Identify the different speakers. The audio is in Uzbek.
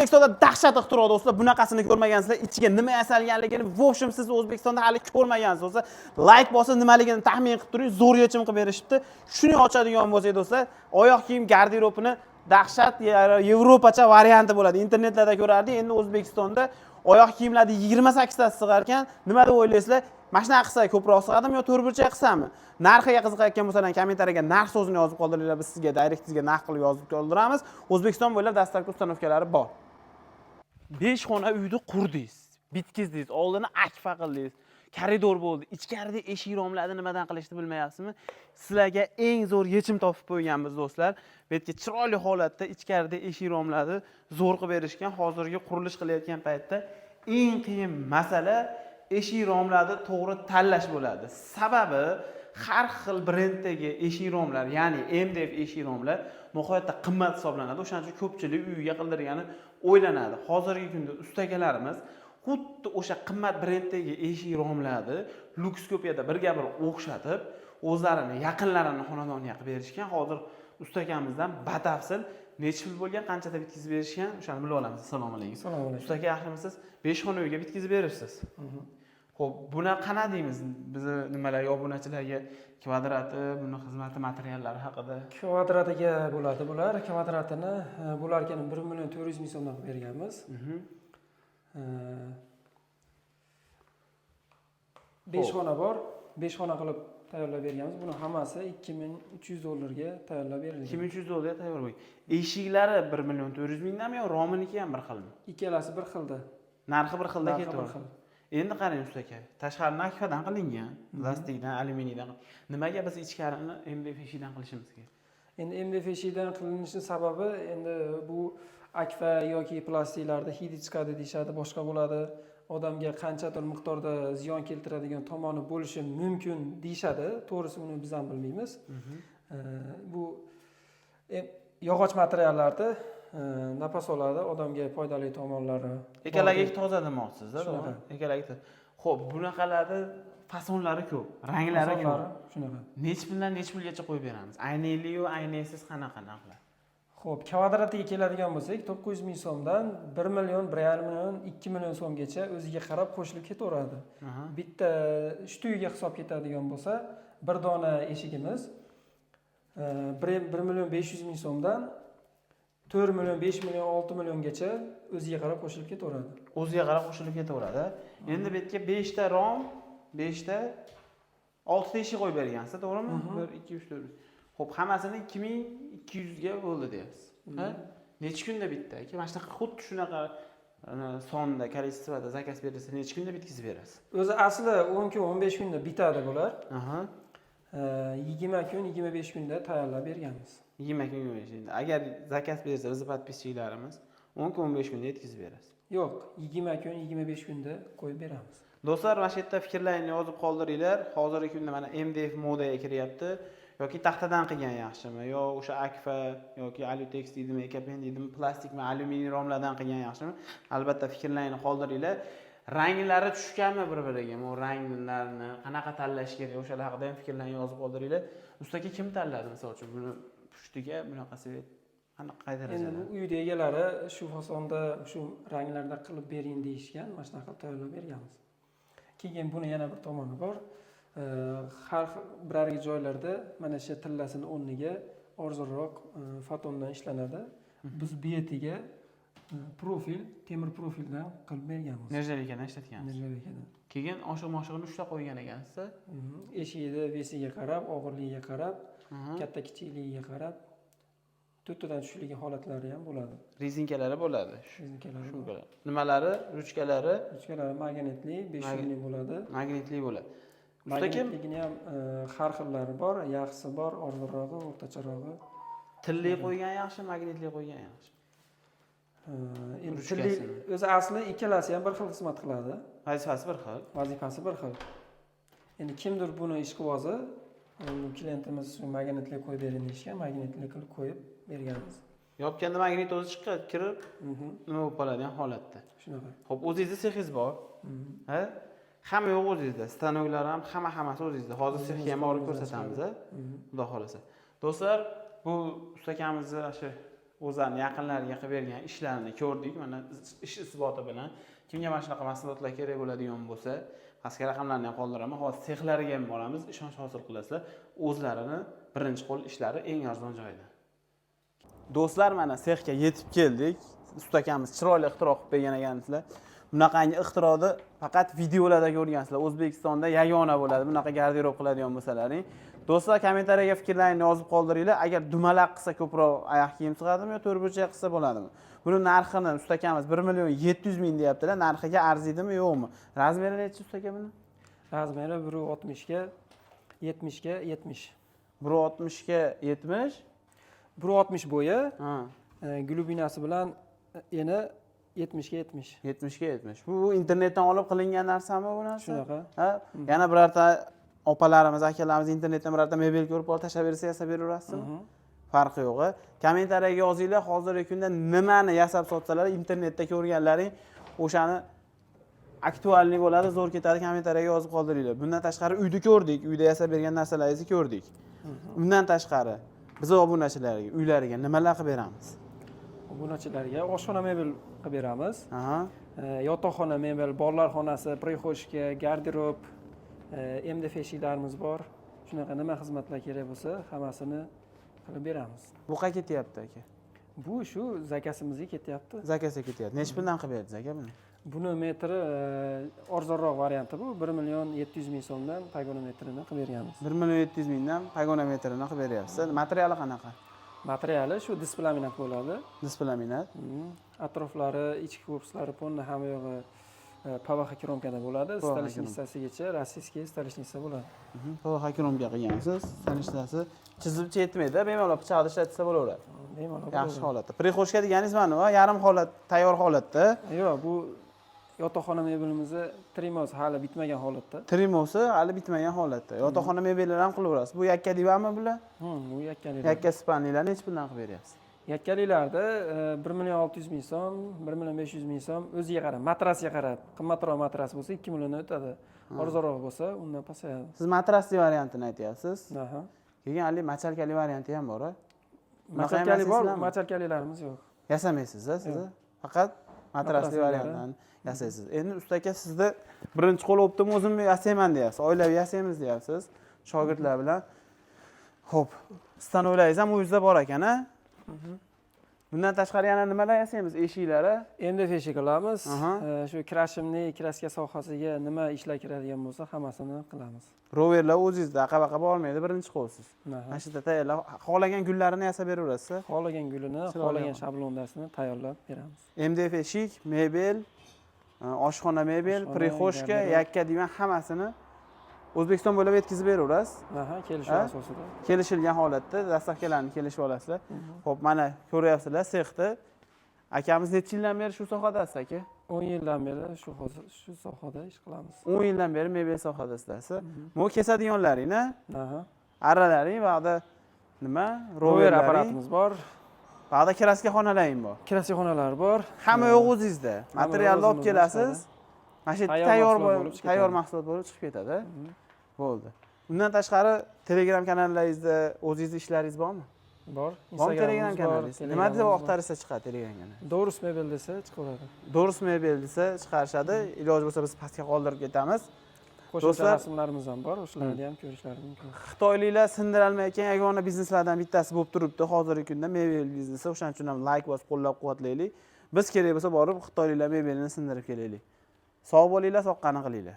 Speaker 1: O'zbekistonda dahshat ixtiro do'stlar, bunaqasini ko'rmagansizlar. Ichiga nima yasalganligini, v общем, siz O'zbekistonda hali ko'rmagansiz do'stlar. Like bosib, nimaligini taxmin qilib turing, zo'r yechim qilib berishibdi. Shuni ochadigan bo'lsak do'stlar, oyoq kiyim garderobini dahshat Yevropacha varianti bo'ladi. Internetlarda ko'rardik. Endi O'zbekistonda oyoq kiyimlarni 28 tasi sig'ar ekan. Nima deb o'ylaysizlar? Mashina qilsa ko'proq sig'adimi yo to'rtburchak qilsami? Narxiga qiziqayotgan bo'lsalar kommentariyaga narx so'zini yozib qoldiringlar, biz sizga direktingizga narx qilib yozib qoldiramiz. O'zbekiston bo'ylab dastlabki ustanovkalari bor. 5 xona uyni qurdingiz, bitkizdingiz, oldini akfa qildingiz. Koridor bo'ldi. Ichkarida eshik romlarni nimadan qilishni bilmayapsizmi? Sizlarga eng zo'r yechim topib qo'yganmiz do'stlar. Bu yerga chiroyli holatda ichkarida eshik romlarni zo'r qilib berishgan. Hozirgi qurilish qilayotgan paytda eng qiyin masala eshik romlarni to'g'ri tanlash bo'ladi. Sababi har xil brenddagi eshik romlar, ya'ni MDF eshik romlar nihoyatda qimmat hisoblanadi. O'shaning uchun ko'pchilik uyiga qildirgani o'ylanadi. Hozirgi kunda ustakalarimiz xuddi o'sha qimmat brenddagi eshik romlarni Luxkopiyada birga-bir o'xshatib, o'zlarini yaqinlarini xonadoniga qilib berishgan. Hozir ustakamizdan batafsil necha pul bo'lgan, qanchada bitkizib berishgan, o'shani bilib olamiz. Assalomu alaykum.
Speaker 2: Assalomu alaykum.
Speaker 1: Ustaka, yaxshimisiz? 5 xona uyga bitkizib beribsiz. Xo'p, buni qana deymiz? Bizni nimalar obunachilarga kvadrati, buni xizmati materiallari haqida.
Speaker 2: Kvadratiga bo'ladi bular. Kvadratini bularga 1 million 400 ming so'mdan qilib berganmiz. 5 xona bor. 5 xona qilib tayyorlab berganmiz. Buni hammasi $2300 ga tayyorlab berilgan.
Speaker 1: $2300 ga tayyor bo'lgan. Eshiklari 1 million 400 mingdanmi yo rominiki ham bir xilmi?
Speaker 2: Ikkalasi bir xilda.
Speaker 1: Narxi bir xilda ketaveradi. Endi qarang ustaka, tashqarini akfadan qilingan, plastikdan, alyuminiydan. Nimaga biz ichkarini MDF eshikdan qilishimiz kerak?
Speaker 2: Endi MDF eshikdan qilinishi sababi endi bu akfa yoki plastiklarda hidi chiqadi deyshadi, boshqa bo'ladi. Odamga qanchadir miqdorda ziyon keltiradigan tomoni bo'lishi mumkin deyshadi. To'g'risi uni biz ham bilmaymiz. Bu yog'och materiallarda nafas oladi, odamga foydali tomonlari.
Speaker 1: Ekalagi toza demoqsiz-da, to'g'ri? Ekalagi. Xo'p, bunaqalarda fasonlari ko'p, ranglari ko'p.
Speaker 2: Shunaqa.
Speaker 1: Necha puldan necha pulgacha qo'yib beramiz? Aynali-yu, aynaksiz qanaqa narxlar?
Speaker 2: Xo'p, kvadratiga keladigan bo'lsak, 900 ming so'mdan 1 million, 1,5 million, 2 million so'mgacha o'ziga qarab qo'shilib ketaveradi. Bitta shtuyiga hisob ketadigan bo'lsa, bir dona eshigimiz 1 million 500 ming so'mdan 4 million, 5 million, 6 milliongacha o'ziga qarab qo'shilib ketaveradi.
Speaker 1: O'ziga qarab qo'shilib ketaveradi. Endi bu yerga 5 ta rom, 5 ta 6 ta eshik qo'yib bergansiz, to'g'rimi? 1 2 3 4. Xo'p, hammasini 2200 ga bo'ldi deyapsiz. Ha? Necha kunda bitta? Mana shunaqa xuddi shunaqa sonda, kolичествоda zakaz berilsa, necha kunda bitkizib berasiz?
Speaker 2: O'zi asli 10 kun, 15 kunda bitadi bular. 20 kun, 25 kunda tayyorlab berganmiz.
Speaker 1: 20 kun, 25 kunda. Agar zakaz bersa, biz podpischilarimiz 10 kun, 15 kunda yetkazib berasiz.
Speaker 2: Yo'q, 20 kun, 25 kunda qo'yib beramiz.
Speaker 1: Do'stlar, mana shu yerda fikrlaringizni yozib qoldiringlar. Hozirgi kunda mana MDF modaga kiryapti. Yoki taxtadan qilgan yaxshimi, yo o'sha akfa yoki alyutex deydimi, ekapen deydimi, plastikmi, alyuminiy romlardan qilgan yaxshimi? Albatta fikrlaringizni qoldiringlar. Ranglari tushganmi bir-biriga? Bu ranglarni qanaqa tanlash kerak? O'shalar haqida ham fikrlaringizni yozib qoldiringlar. Ustaga kim tanladi, misol uchun buni pushtiga bunaqa svet qay darajada?
Speaker 2: Endi bu uyda egalari shu fasonda, shu ranglarda qilib bering deyishgan, mana shunaqa tayyorlab berganmiz. Keyin buni yana bir tomoni bor. Har bir joylarda mana shu tillasini o'rniga arzonroq fatondan ishlanadi. Biz bu yetiga profil, temir profildan qilib berganmiz.
Speaker 1: Nержавейkadan ishlatganmiz.
Speaker 2: Nержавейkadan.
Speaker 1: Keyin oshiq-moshig'ini ushlab qo'ygan ekansiz.
Speaker 2: Eshigida vesiga qarab, og'irligiga qarab, katta kichikligiga qarab, to'rttadan tushishligi holatlari ham bo'ladi.
Speaker 1: Rezinkalari bo'ladi.
Speaker 2: Rezinkalari.
Speaker 1: Nimalari? Ruchkalari?
Speaker 2: Ruchkalari magnitli, 5 yillik bo'ladi.
Speaker 1: Magnitli bo'ladi.
Speaker 2: Magnitligini ham har xillari bor, yaxshisi bor, arzonrog'i, o'rtacharog'i.
Speaker 1: Tilli qo'ygan yaxshi, magnitli qo'ygan yaxshi.
Speaker 2: Endi tilli o'zi asli ikkalasi ham bir xil xizmat qiladi.
Speaker 1: Vazifasi bir xil.
Speaker 2: Vazifasi bir xil. Endi kimdir buni ishqibozi, klientimiz magnitli qo'yib bering deyishgan, magnitli qilib qo'yib berganmiz.
Speaker 1: Yopganda magnit o'zi chiqib, kirib, nima bo'lib qoladigan holatda.
Speaker 2: Shunaqa.
Speaker 1: Xo'p, o'zingizda sexingiz bor. Ha? Hamma yo'q o'zingizda. Stanoklar ham, hammasi o'zingizda. Hozir sexga ham olib ko'rsatamiz, Xudo xolasa. Do'stlar, bu ustakamizni o'sha o'zlarini yaqinlariga qilib bergan ishlarini ko'rdik. Mana ish isboti bilan kimga mana shunaqa mahsulotlar kerak bo'ladigan bo'lsa, pastki raqamlarni ham qoldiraman. Hozir sexlariga ham boramiz, ishonch hosil qilasizlar. O'zlarini birinchi qo'l ishlari eng arzon joyda. Do'stlar, mana sexga yetib keldik. Ustakamiz chiroyli ixtiro qilib bergan ekansizlar. Bunaqangi ixtironi faqat videolarda ko'rgansizlar. O'zbekistonda yagona bo'ladi bunaqa garderob qiladigan bo'lsalaring. Do'stlar, kommentariyaga fikrlaringizni yozib qoldiringlar. Agar dumalaq qilsa ko'proq oyoq kiyim sig'adimi yo to'rtburchak qilsa bo'ladimi? Buni narxini ustakamiz 1.700.000 deyaptilar. Narxiga arziydimi yo'qmi? Razmeri necha ustaka buni?
Speaker 2: Razmeri 1.60 ga 70 ga 70.
Speaker 1: 1.60 ga 70.
Speaker 2: 1.60 bo'yi,
Speaker 1: Ha.
Speaker 2: glubinasi bilan eni 70 ga 70.
Speaker 1: 70 ga 70. Bu internetdan olib qilingan narsami bu narsa?
Speaker 2: Shunaqa.
Speaker 1: Ha? Yana birorta opalarimiz, akalarimiz internetdan birorta mebel ko'rib olib tashlab bersa, yasab beraverasizmi? Farqi yo'q. Kommentariyaga yozinglar, hozirgi kunda nimani yasab sotsalar, internetda ko'rganlaring o'shani aktualni bo'ladi, zo'r ketadi, kommentariyaga yozib qoldiringlar. Bundan tashqari uyda ko'rdik, uyda yasab bergan narsalaringizni ko'rdik. Undan tashqari biz obunachilarga, uylariga nimalar qilib beramiz?
Speaker 2: Obunachilarga oshxona mebel qilib beramiz.
Speaker 1: Aha.
Speaker 2: Yotoqxona mebel, bolalar xonasi, prixoshka, garderob, MDF eshiklarimiz bor. Shunaqa nima xizmatlar kerak bo'lsa, hammasini qilib beramiz.
Speaker 1: Bu qayerga ketyapti aka?
Speaker 2: Bu shu zakasimizga ketyapti.
Speaker 1: Zakasiga ketyapti. Necha puldan qilib berdi aka buni?
Speaker 2: Buni metri arzonroq varianti bu 1.700.000 so'mdan pagonometrini qilib berganmiz.
Speaker 1: 1.700.000 dan pagonometrini qilib beryapsiz. Materiali qanaqa?
Speaker 2: Materiali shu displaminat bo'ladi.
Speaker 1: Displaminat.
Speaker 2: Atroflari, ichki korpuslari polni hamma yog'i PVH kromkada bo'ladi. Stolishnicasigacha rossiyskiy stolishnica bo'ladi.
Speaker 1: PVH kromka qilgansiz. Stolishnicasi chizib yetmaydi, bemalol pichoqda ishlatsa bo'laveradi.
Speaker 2: Bemalol.
Speaker 1: Yaxshi holatda. Prixoshka deganingiz mana bu yarim holat, tayyor holatda.
Speaker 2: Yo'q, bu yotoqxona mebelimizni trimoz hali bitmagan holatda.
Speaker 1: Trimosi hali bitmagan holatda. Yotoqxona mebellar ham qilaverasiz. Bu yakka divami bular?
Speaker 2: Bu yakkalilar.
Speaker 1: Yakka spanlilar necha puldan qilib beryapsiz?
Speaker 2: Yakkalilarda 1.600.000 so'm, 1.500.000 so'm o'ziga qarab, matrasga qarab. Qimmatroq matras bo'lsa 2 million o'tadi. Arzonroq bo'lsa undan pasayadi.
Speaker 1: Siz matrasli variantini aytyapsiz.
Speaker 2: Aha.
Speaker 1: Keyin hali machalkali varianti ham bor-a?
Speaker 2: Machalkali bor, machalkalilarimiz yo'q.
Speaker 1: Yasamaysiz-a siz? Faqat matrasli variantini yasaysiz. Endi ustaka sizni birinchi qo'l o'pdim, o'zim yasayman deyapsiz. Oilaviy yasaymiz deyapsiz. Shogirdlar bilan. Xo'p, stanovlaringiz ham o'zingizda bor ekan-a? Bundan tashqari yana nimalar yasaymiz? Eshiklari?
Speaker 2: MDF eshik qilamiz. Shu krashimli, kraska sohasiga nima ishlar kiradigan bo'lsa, hammasini qilamiz.
Speaker 1: Roverlar o'zingizda qabaqa bormaydi, birinchi qo'lsiz. Mana shu yerda tayyorlab, xohlagan gullarini yasab beraverasiz.
Speaker 2: Xohlagan gulini, xohlagan shablonlarini tayyorlab beramiz.
Speaker 1: MDF eshik, mebel, oshxona mebel, prixoshka, yakka divan hammasini O'zbekiston bo'ylab yetkazib beraverasiz.
Speaker 2: Kelishuv asosida.
Speaker 1: Kelishilgan holatda dastavkalarni kelishib olasizlar. Xo'p, mana ko'ryapsizlar sexda. Akamiz necha yildan beri shu sohadasiz aka?
Speaker 2: 10 yildan beri shu sohada ish qilamiz.
Speaker 1: 10 yildan beri mebel sohadasizlar. Bu kesadiganlaringni,
Speaker 2: Aha.
Speaker 1: arralaring, vaqda nima?
Speaker 2: Rover apparatimiz bor.
Speaker 1: Vaqda kraska xonalaring bor.
Speaker 2: Kraska xonalar bor.
Speaker 1: Hamma yo'q o'zingizda. Materialni olib kelasiz. Mana shu tayyor mahsulot bo'lib chiqib ketadi. Bo'ldi. Undan tashqari Telegram kanallaringizda o'zingizning ishlaringiz bormi?
Speaker 2: Bor.
Speaker 1: Telegram kanalingiz. Nima deb oqtarsa chiqadi Telegram kanali?
Speaker 2: Dorus mebel desa chiqaveradi.
Speaker 1: Dorus mebel desa chiqarishadi. Iloji bo'lsa biz pastga qoldirib ketamiz.
Speaker 2: Qo'shimcha rasmlarimiz ham bor, o'shalarni ham ko'rishlari mumkin.
Speaker 1: Xitoyliklar sindirolmayotgan yagona bizneslardan bittasi bo'lib turibdi hozirgi kunda mebel biznesi. O'shaning uchun ham like bosib qo'llab-quvvatlaylik. Biz kerak bo'lsa borib xitoyliklar mebelini sindirib kelaylik. Sog' bo'linglar, soqqani qilinglar.